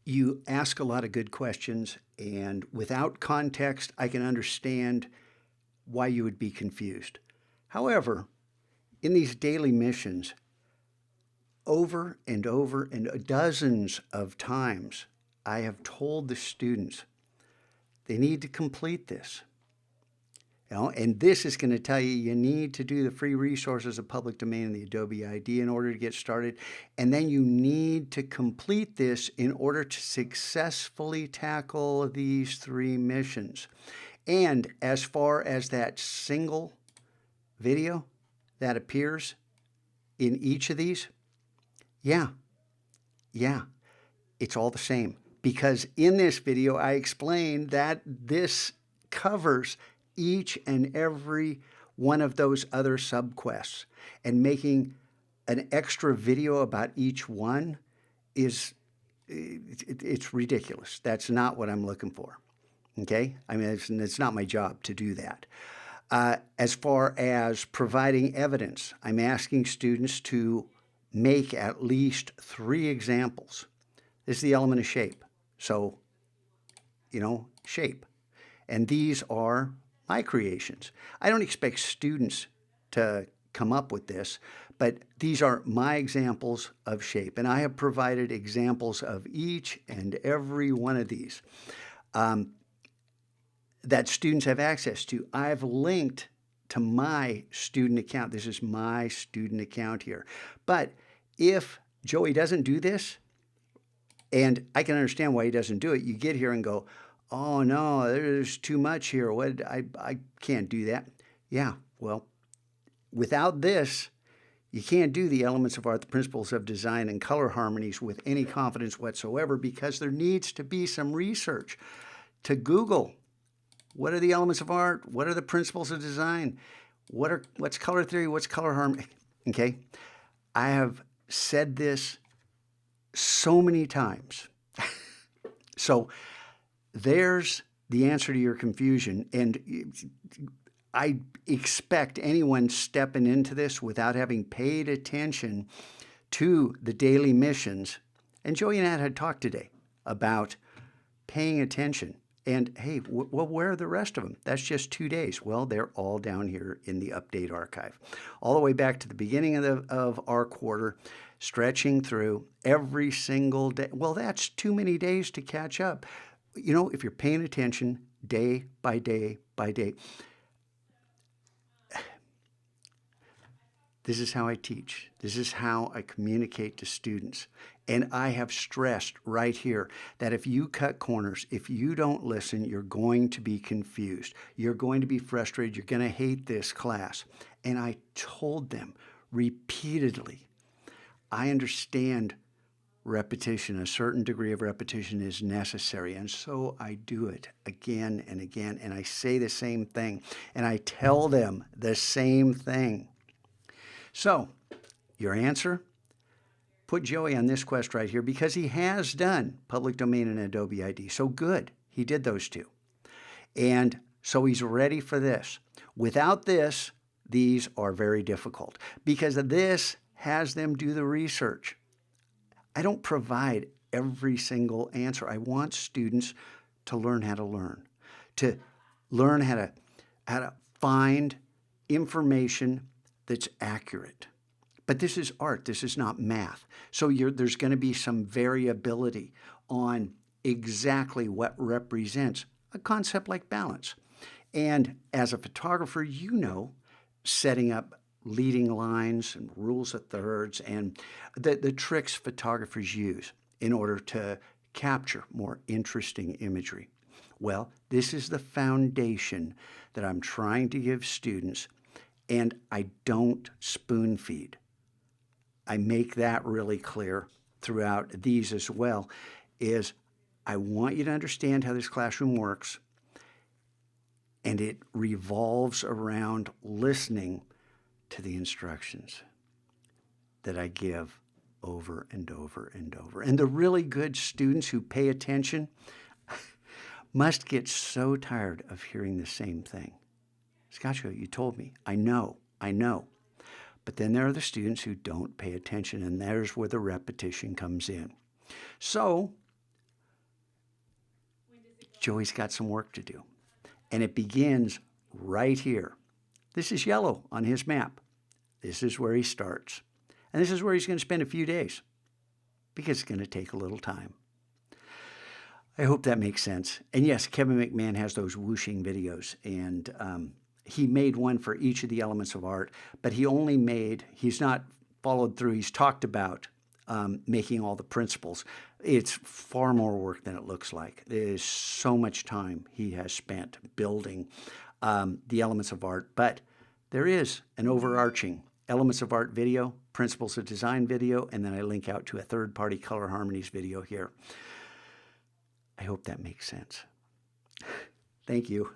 You ask a lot of good questions, and without context, I can understand why you would be confused. However, in these daily missions, over and over and dozens of times, I have told the students they need to complete this. And this is going to tell you you need to do the free resources of public domain and the Adobe ID in order to get started. And then you need to complete this in order to successfully tackle these 3 missions. And as far as that single video that appears in each of these, yeah, it's all the same. Because in this video, I explained that this covers each and every one of those other subquests. And making an extra video about each one is, it's ridiculous. That's not what I'm looking for. Okay? I mean, it's not my job to do that. As far as providing evidence, I'm asking students to make at least 3 examples. This is the element of shape. So, shape. And these are my creations. I don't expect students to come up with this, but these are my examples of shape. And I have provided examples of each and every one of these that students have access to. I've linked to my student account. This is my student account here. But if Joey doesn't do this, and I can understand why he doesn't do it, you get here and go, oh no, there's too much here. I can't do that. Yeah, well, without this, you can't do the elements of art, the principles of design, and color harmonies with any confidence whatsoever, because there needs to be some research to Google. What are the elements of art? What are the principles of design? What's color theory? What's color harmony? Okay, I have said this so many times. So there's the answer to your confusion. And I expect anyone stepping into this without having paid attention to the daily missions. And Joey and I had talked today about paying attention. And hey, well, where are the rest of them? That's just 2 days. Well, they're all down here in the update archive. All the way back to the beginning of our quarter, stretching through every single day. Well, that's too many days to catch up. If you're paying attention day by day by day. This is how I teach. This is how I communicate to students. And I have stressed right here that if you cut corners, if you don't listen, you're going to be confused. You're going to be frustrated. You're going to hate this class. And I told them repeatedly, I understand repetition, a certain degree of repetition is necessary. And so I do it again and again. And I say the same thing. And I tell them the same thing. So, your answer? Put Joey on this quest right here because he has done public domain and Adobe ID. So good, he did those 2. And so he's ready for this. Without this, these are very difficult because this has them do the research. I don't provide every single answer. I want students to learn how to learn, to learn how to find information that's accurate. But this is art. This is not math. So there's going to be some variability on exactly what represents a concept like balance. And as a photographer, setting up leading lines and rules of thirds and the tricks photographers use in order to capture more interesting imagery. Well, this is the foundation that I'm trying to give students, and I don't spoon feed. I make that really clear throughout these as well, is I want you to understand how this classroom works, and it revolves around listening to the instructions that I give over and over and over. And the really good students who pay attention must get so tired of hearing the same thing. Scotcho, you told me. I know. But then there are the students who don't pay attention, and there's where the repetition comes in. So Joey's got some work to do. And it begins right here. This is yellow on his map. This is where he starts. And this is where he's going to spend a few days because it's going to take a little time. I hope that makes sense. And yes, Kevin McMahon has those whooshing videos, and he made one for each of the elements of art, but he's not followed through. He's talked about making all the principles. It's far more work than it looks like. There's so much time he has spent building the elements of art, but there is an overarching elements of art video, principles of design video, and then I link out to a third-party color harmonies video here. I hope that makes sense. Thank you.